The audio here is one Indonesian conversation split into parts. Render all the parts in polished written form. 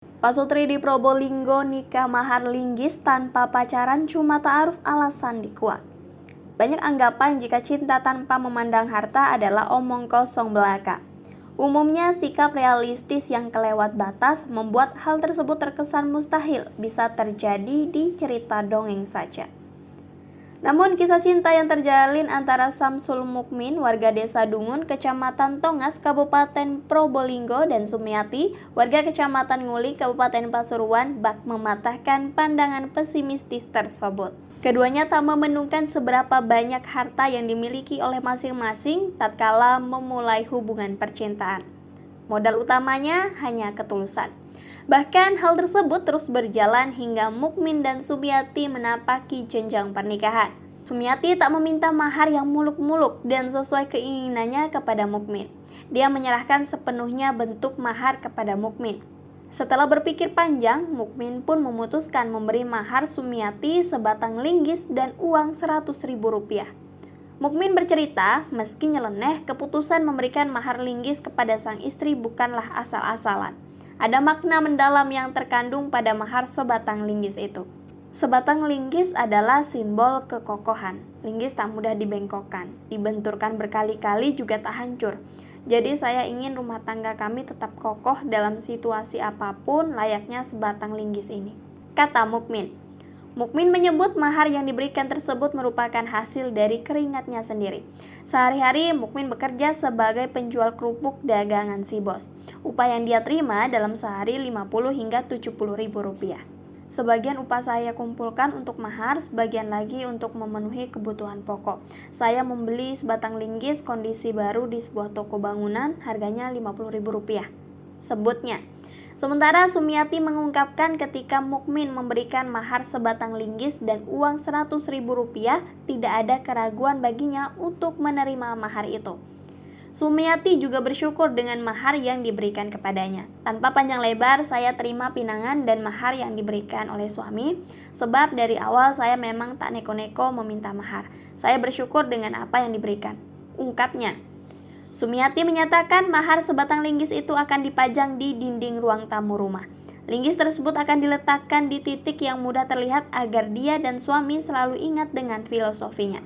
Pak Sutri di Probolinggo nikah mahar linggis tanpa pacaran cuma ta'aruf alasan dikuat. Banyak anggapan jika cinta tanpa memandang harta adalah omong kosong belaka. Umumnya sikap realistis yang kelewat batas membuat hal tersebut terkesan mustahil bisa terjadi di cerita dongeng saja. Namun kisah cinta yang terjalin antara Samsul Mukmin, warga desa Dungun, Kecamatan Tongas, Kabupaten Probolinggo, dan Sumiati, warga Kecamatan Nguli, Kabupaten Pasuruan, bak mematahkan pandangan pesimistis tersebut. Keduanya tak memenungkan seberapa banyak harta yang dimiliki oleh masing-masing tatkala memulai hubungan percintaan. Modal utamanya hanya ketulusan. Bahkan hal tersebut terus berjalan hingga Mukmin dan Sumiati menapaki jenjang pernikahan. Sumiati tak meminta mahar yang muluk-muluk dan sesuai keinginannya kepada Mukmin. Dia menyerahkan sepenuhnya bentuk mahar kepada Mukmin. Setelah berpikir panjang, Mukmin pun memutuskan memberi mahar Sumiati sebatang linggis dan uang Rp100.000. Mukmin bercerita, meski nyeleneh, keputusan memberikan mahar linggis kepada sang istri bukanlah asal-asalan. Ada makna mendalam yang terkandung pada mahar sebatang linggis itu. Sebatang linggis adalah simbol kekokohan. Linggis tak mudah dibengkokkan, dibenturkan berkali-kali juga tak hancur. Jadi saya ingin rumah tangga kami tetap kokoh dalam situasi apapun layaknya sebatang linggis ini, kata Mukmin. Mukmin menyebut mahar yang diberikan tersebut merupakan hasil dari keringatnya sendiri. Sehari-hari Mukmin bekerja sebagai penjual kerupuk dagangan si bos. Upah yang dia terima dalam sehari 50 hingga 70 ribu rupiah. Sebagian upah saya kumpulkan untuk mahar, sebagian lagi untuk memenuhi kebutuhan pokok. Saya membeli sebatang linggis kondisi baru di sebuah toko bangunan, harganya 50 ribu rupiah. Sebutnya. Sementara Sumiati mengungkapkan ketika Mukmin memberikan mahar sebatang linggis dan uang Rp100.000, tidak ada keraguan baginya untuk menerima mahar itu. Sumiati juga bersyukur dengan mahar yang diberikan kepadanya. Tanpa panjang lebar, saya terima pinangan dan mahar yang diberikan oleh suami, sebab dari awal saya memang tak neko-neko meminta mahar. Saya bersyukur dengan apa yang diberikan, ungkapnya. Sumiati menyatakan mahar sebatang linggis itu akan dipajang di dinding ruang tamu rumah. Linggis tersebut akan diletakkan di titik yang mudah terlihat agar dia dan suami selalu ingat dengan filosofinya.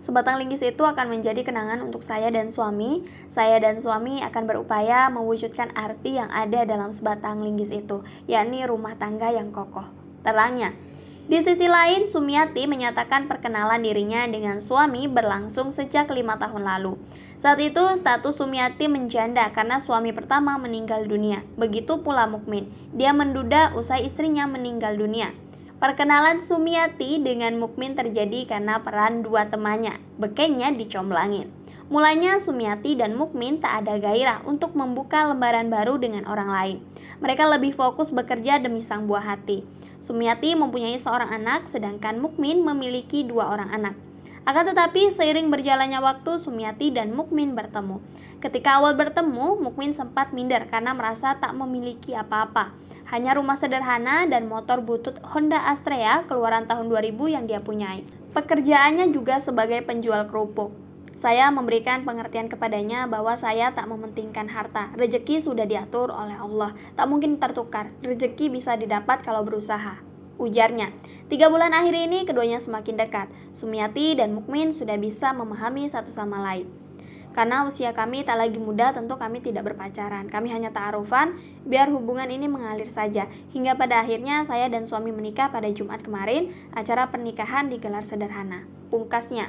Sebatang linggis itu akan menjadi kenangan untuk saya dan suami. Saya dan suami akan berupaya mewujudkan arti yang ada dalam sebatang linggis itu, yakni rumah tangga yang kokoh, terangnya. Di sisi lain, Sumiati menyatakan perkenalan dirinya dengan suami berlangsung sejak 5 tahun lalu. Saat itu, status Sumiati menjanda karena suami pertama meninggal dunia. Begitu pula Mukmin, dia menduda usai istrinya meninggal dunia. Perkenalan Sumiati dengan Mukmin terjadi karena peran dua temannya, bekenya dicomblangin. Mulanya Sumiati dan Mukmin tak ada gairah untuk membuka lembaran baru dengan orang lain. Mereka lebih fokus bekerja demi sang buah hati. Sumiati mempunyai seorang anak, sedangkan Mukmin memiliki 2 orang anak. Akan tetapi seiring berjalannya waktu, Sumiati dan Mukmin bertemu. Ketika awal bertemu, Mukmin sempat minder karena merasa tak memiliki apa-apa. Hanya rumah sederhana dan motor butut Honda Astrea keluaran tahun 2000 yang dia punyai. Pekerjaannya juga sebagai penjual kerupuk. Saya memberikan pengertian kepadanya bahwa saya tak mementingkan harta. Rezeki sudah diatur oleh Allah, tak mungkin tertukar. Rezeki bisa didapat kalau berusaha, ujarnya. 3 bulan akhir ini keduanya semakin dekat. Sumiati dan Mukmin sudah bisa memahami satu sama lain. Karena usia kami tak lagi muda, tentu kami tidak berpacaran. Kami hanya ta'arufan, biar hubungan ini mengalir saja. Hingga pada akhirnya saya dan suami menikah pada Jumat kemarin. Acara pernikahan digelar sederhana, pungkasnya.